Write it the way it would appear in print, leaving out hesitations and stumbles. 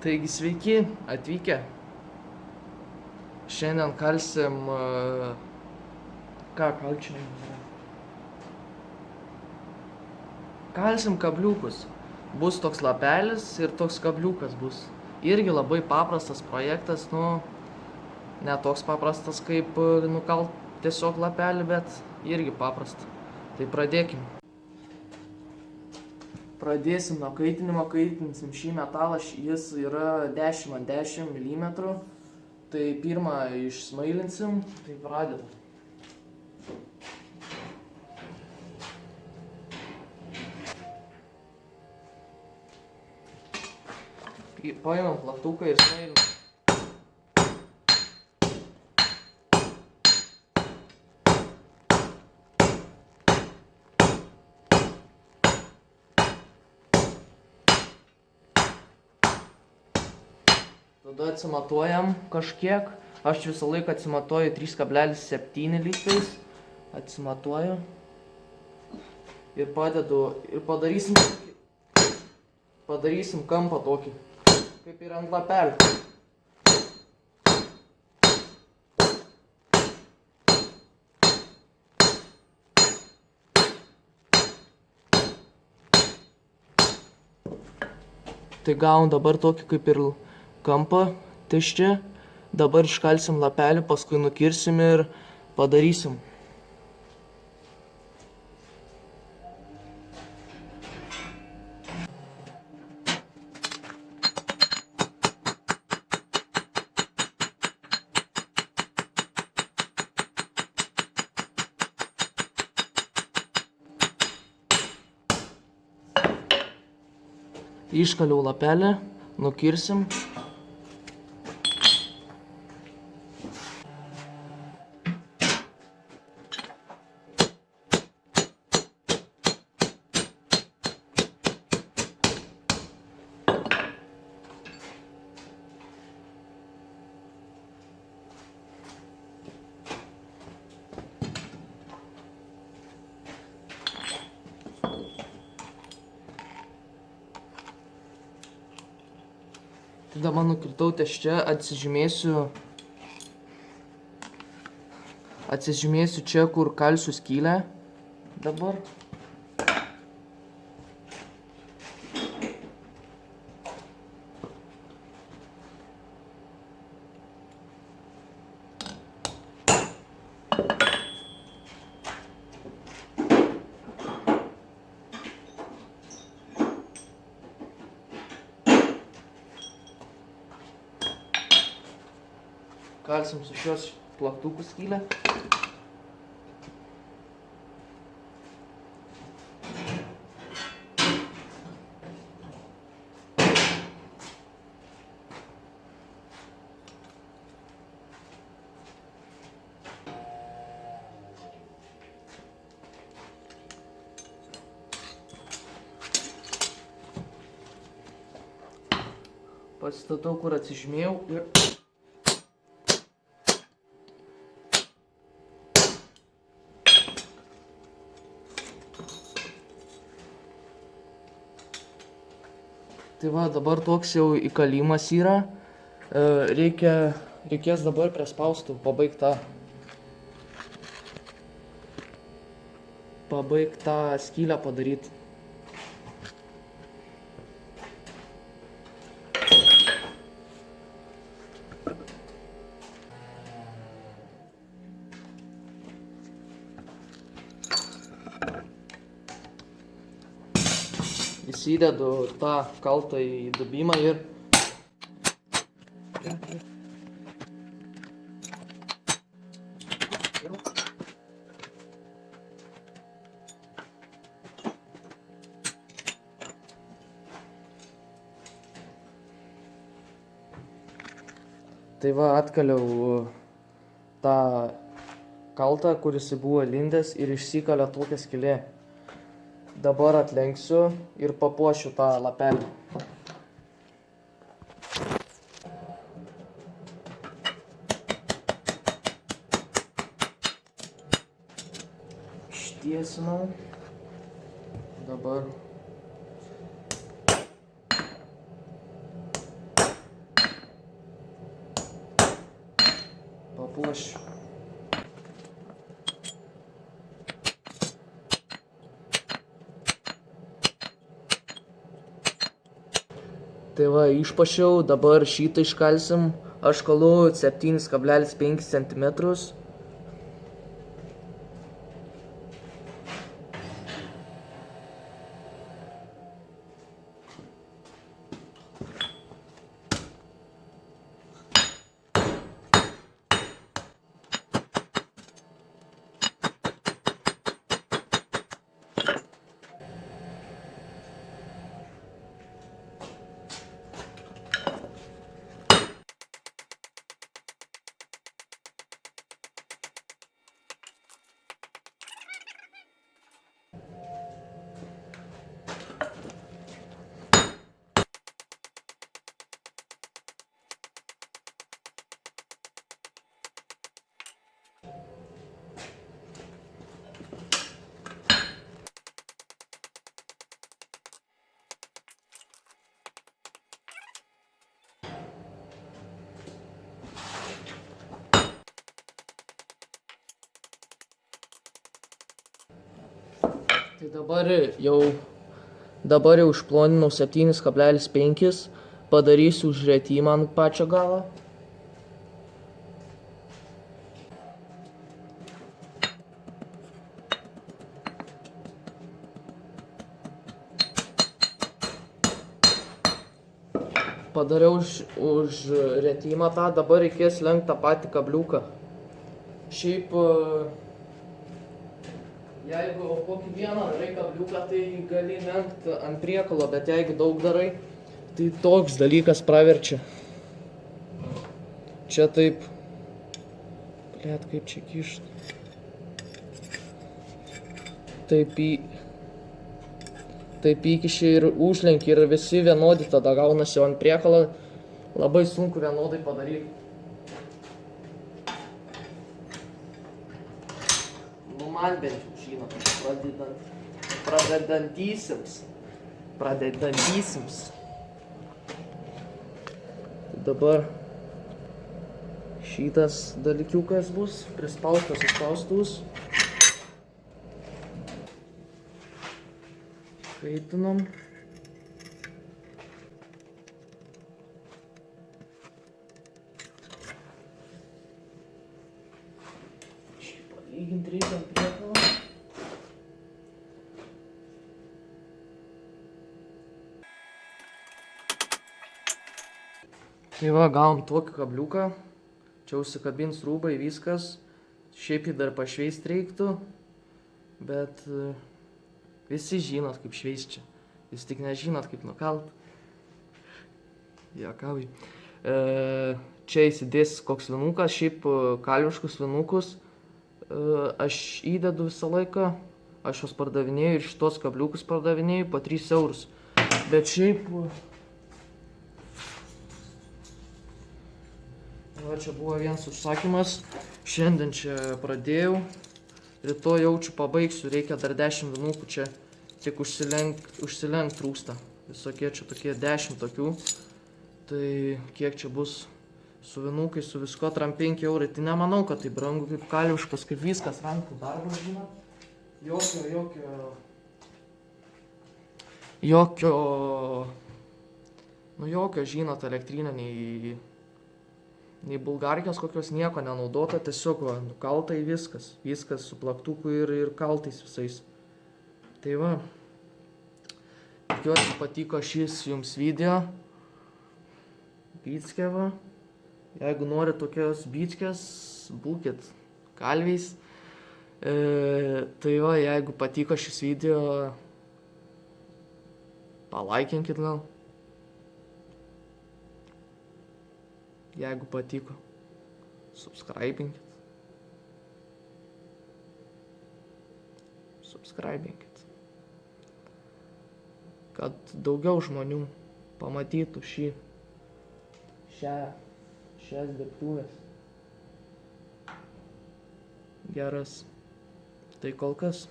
Taigi sveiki atvykę. Šiandien kalsim... Ką kalčiam? Kalsim kabliukus. Bus toks lapelis ir toks kabliukas bus. Irgi labai paprastas projektas, ne toks paprastas kaip nukalt tiesiog lapelį, bet irgi paprasta. Tai pradėkim. Pradėsim nuo kaitinimo, kaitinsim šį metalą, jis yra 10x10 mm. Tai pirmą išsmailinsim, tai pradedam. Paimam plaktuką ir smailinam. Tada atsimatuojam kažkiek. Aš visą laiką atsimatuoju 3,7 litrais. Atsimatuoju. Ir padedu. Ir padarysim kampą tokį. Kaip ir ant lapelio. Tai gavom dabar tokį kaip ir kampą ties čia. Dabar iškalsim lapelį, paskui nukirsim ir padarysim. Iškaliau lapelį, nukirsim. Tai dabar nukirtau ties čia, atsižymėsiu čia, kur kalsiu skylę dabar. Kalsim su šios plaktukų skylę. Pasistatau, kur atsižymėjau ir... Tai va, dabar toks jau įkalimas yra. Reikės dabar prispaustų pabaigtą skylę padaryti. Įsidedu tą kaltą į dubimą ir... Tai va, atkaliau tą kaltą, kuris buvo lindęs ir išsikalė tokią skylę. Dabar atlenksiu ir papuošiu tą lapelį. Ištiesinau. Dabar papuošiu. Tai va, išpašiau, dabar šitą iškalsim. Aš kalu 7,5 cm. Tai dabar jau išploninau 7,5, padarysiu užrėtimą ant pačio galo. Padariau užrėtimą tą, dabar reikės lenkti tą patį kabliuką. Šiaip, jeigu kokį vieną darai kabliuką, tai gali lenkti ant priekalo, bet jeigu daug darai, tai toks dalykas praverčia. Čia taip, blėt, kaip čia kišt. Taip įkiši ir užlenki ir visi vienodi tada gaunasi, o ant priekalo labai sunku vienodai padaryti. Nu man bent jau žinot, pradedantysims. Dabar šitas dalykiukas bus prispaustas, suspaustus. Kaitinam. Šiaip palyginti reikia ant priekalo. Tai va, gavom tokį kabliuką. Čia užsikabins rūbai, viskas. Šiaip jį dar pašveist reiktų, bet visi žinot, kaip šveist čia. Jūs tik nežinot, kaip nukalt. Juokauju. Čia įsidės koks vinukas, šiaip kalviškus vinukus. Aš įdedu visą laiką. Aš juos pardavinėju ir šitos kabliukus pardavinėju po 3 eurus. Bet šiaip... Va, čia buvo vienas užsakymas. Šiandien čia pradėjau. Rytoj jaučiu pabaigsiu, reikia dar 10 vinukų, čia tik užsilenkt trūksta. Visokie čia tokie 10 tokių. Tai kiek čia bus su vinukai, su visko, 5 eurai. Tai nemanau, kad tai brangu kaip kalviškas, kaip viskas rankų darbas, žinot. Jokio, žinot, elektrinio nei bulgarkės kokios nieko nenaudota, tiesiog va, nukalta į viskas. Viskas su plaktuku ir kaltais visais. Tai va, tikiuosi patiko šis jums video. Byckė va. Jeigu norit tokios byckės, būkit kalviais. Tai va, jeigu patiko šis video, palaikinkit gal. Jeigu patiko, subscribinkit. Kad daugiau žmonių pamatytų šias dirbtuves. Geras. Tai kol kas.